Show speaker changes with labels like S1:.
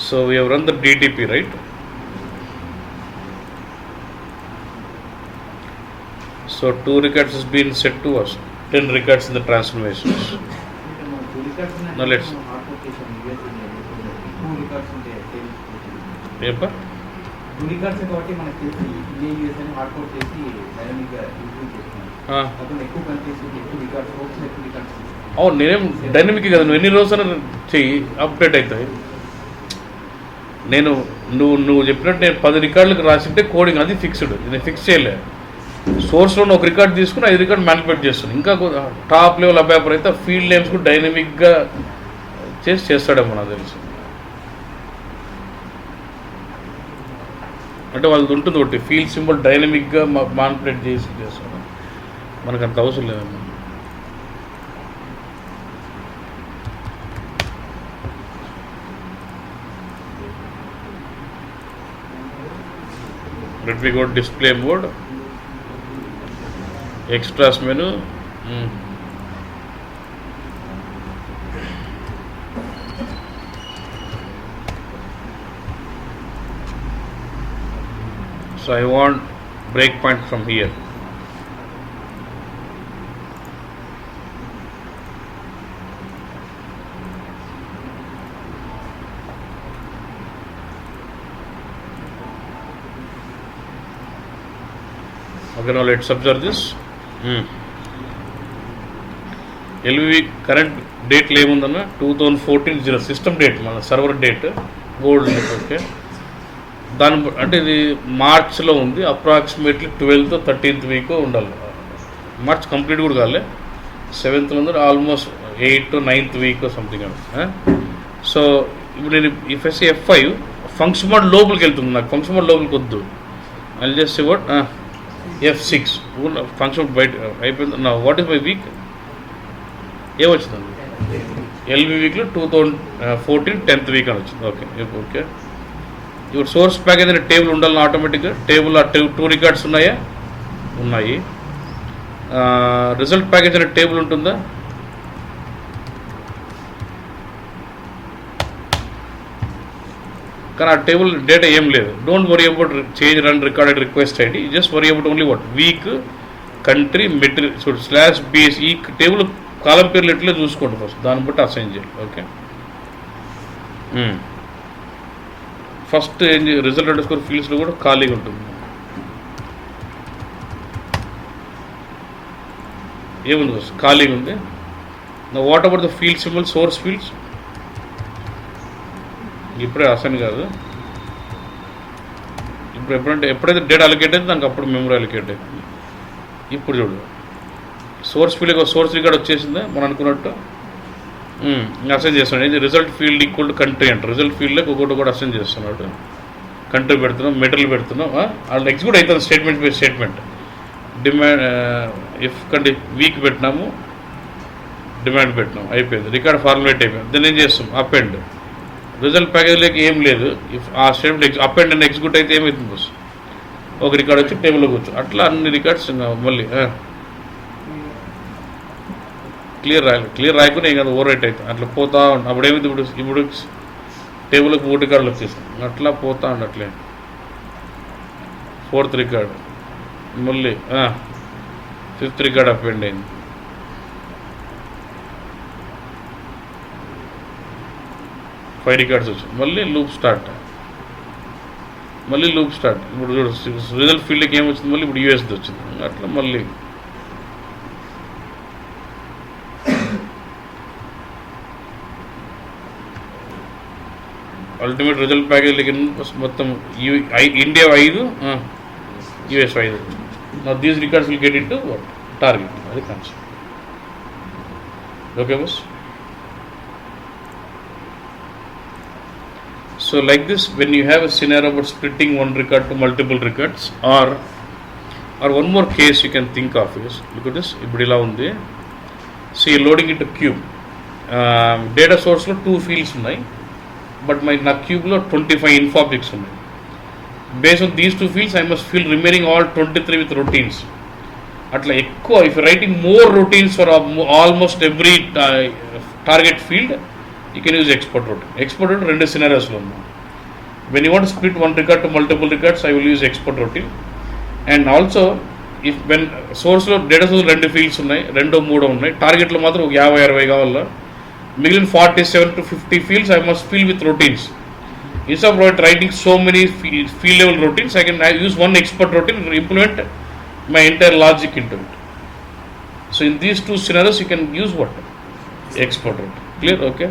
S1: So we have run the DTP, right? So 2 records has been set to us, 10 records in the transformations. Now let's. Yepa? అవును నేనేం dynamic కదా నువ్వు ఎన్ని రోజున చెయ్యి update అవుతాయి. నువ్వు చెప్పినట్టు నేను 10 రికార్డులకు రాసింటే కోడింగ్ అది ఫిక్స్డ్, నేను ఫిక్స్ చేయలే. సోర్స్లో ఒక రికార్డ్ తీసుకుని 5 రికార్డు మ్యానిపులేట్ చేస్తాను. ఇంకా టాప్ లెవెల్ అబ్యాపర్ అయితే ఫీల్డ్ నేమ్స్ కూడా డైనమిక్గా చేస్తాడేమో నాకు తెలుసు. అంటే వాళ్ళది ఉంటుంది ఒకటి ఫీల్డ్ సింబల్ డైనమిక్గా మ్యానిపులేట్ చేస్తాడు. మనకు అంత అవసరం లేదమ్మా. Let me go to display mode, extras menu. So I want breakpoint from here. Okay, now let's observe this. LVV current date ఏముందన్న 2014 system date, మన సర్వర్ డేట్ గోల్డ్. ఓకే, దాని అంటే ఇది మార్చ్లో ఉంది. అప్రాక్సిమేట్లీ 12th 13th వీక్ ఉండాలి. March complete కూడా కాలే, 7th ఉంది, almost 8th 9th week something అని. సో ఇప్పుడు నేను ఇఫ్ఎస్సి F5 ఫంక్షన్ మోడ్ లోపలికి వెళ్తుంది. నాకు ఫంక్షన్ మోడ్ లోపలికి వద్దు. I just what F6 function బయట అయిపోయింది. నా వాట్ ఈస్ మై వీక్ ఏమొచ్చిందండి? ఎల్వి వీక్లో 2014 10th వీక్ అని వచ్చింది. ఓకే ఓకే, ఇప్పుడు సోర్స్ ప్యాకేజ్ అనే టేబుల్ ఉండాలని ఆటోమేటిక్గా. టేబుల్ ఆ 2 రికార్డ్స్ ఉన్నాయా? ఉన్నాయి. రిజల్ట్ ప్యాకేజ్ అనే టేబుల్ ఉంటుందా? కానీ ఆ టేబుల్ డేటా ఏం లేదు. Don't worry about change run recorded request ID, just worry about only what week, country, material. చూడు /bs ఈ టేబుల్ కాలం పేర్లు ఎట్లే చూసుకోండి ఫస్ట్, దాన్ని బట్టి అసైన్ చేయాలి. ఓకే, ఫస్ట్ ఏం రిజల్ట్ అండర్స్కోర్ ఫీల్డ్స్లో కూడా ఖాళీగా ఉంటుంది. ఏముంది ఫస్ట్ ఖాళీగా ఉంది. What about the field symbol source fields? ఇప్పుడే అసైన్ కాదు. ఇప్పుడు ఎప్పుడైతే డేటా అలొకేట్ అయితే దానికి అప్పుడు మెమరీ అలొకేట్ అవుతుంది. ఇప్పుడు చూడు సోర్స్ ఫీల్డ్ సోర్స్ రికార్డ్ వచ్చేసిందా మనం అనుకున్నట్టు. అసైన్ చేస్తున్నాడు. ఏంటి result field equal to country అంట. రిజల్ట్ ఫీల్డ్లోకి ఒకటి అసైన్ చేస్తున్నాడు. కంట్రీ పెడుతున్నాం, మెటీరియల్ పెడుతున్నాం. వాళ్ళు ఎగ్జిక్యూట్ అవుతుంది statement by statement. Demand if కంటే వీక్ పెట్టినాము, డిమాండ్ పెట్టినాం, అయిపోయింది. రికార్డ్ ఫార్ములేట్ అయిపోయింది. దాన్ని ఏం చేస్తాం? Up end. రిజల్ట్ ప్యాకేజ్లోకి ఏం లేదు. ఇఫ్ ఆ స్టేట్మెంట్ అప్ ఎండ్ అని ఎగ్జిక్యూట్ అయితే ఏమవుతుంది బస్? ఒక రికార్డ్ వచ్చి టేబుల్లో కూర్చో. అట్లా అన్ని రికార్డ్స్ మళ్ళీ క్లియర్ రాయకుండా ఏం కాదు, ఓవర్ రైట్ అవుతుంది. అట్లా పోతా ఉంటాం. అప్పుడు ఏమైంది? ఇప్పుడు టేబుల్కి 3 రికార్డులు వచ్చేసాం. అట్లా పోతా ఉండట్లే. 4th రికార్డు, మళ్ళీ 5th రికార్డ్ అప్ ఎండ్ అయింది. ఫైవ్ రికార్డ్స్ వచ్చాయి. మళ్ళీ లూప్ స్టార్ట్. ఇప్పుడు చూడు రిజల్ట్ ఫీల్డ్కి ఏమొచ్చింది? మళ్ళీ ఇప్పుడు యూఎస్ది వచ్చింది. అట్లా మళ్ళీ అల్టిమేట్ రిజల్ట్ ప్యాకేజ్లకి మొత్తం India 5, US 5. These records will get into what target. అది కాన్సెప్ట్. ఓకే బస్. So like this, when you have a scenario about splitting one record to multiple records, or one more case you can think of is, look at this, ఇప్పుడు ఇలా ఉంది. See, loading into cube. Data source లో 2 fields ఉన్నాయి, but నా క్యూబ్లో 25 info objects ఉన్నాయి. Based on these 2 fields, I must fill remaining all 23 with routines. అట్లా ఎక్కువ, if you're writing more routines for almost every target field, you can use export routine. Export routine రెండు scenarios లో ఉంది. When you want to split one record to multiple records, I will use export routine. And also, if when సోర్స్లో data source 2 fields ఉన్నాయి, 2-3 ఉన్నాయి, టార్గెట్లో మాత్రం 50-60 కావాలా, మిగిలిన 47 to 50 fields I must fill with routines. Instead of writing so many field level routines, I can use one export routine to implement my entire logic into it. So in these two scenarios, you can use what? Export routine. Clear? Okay.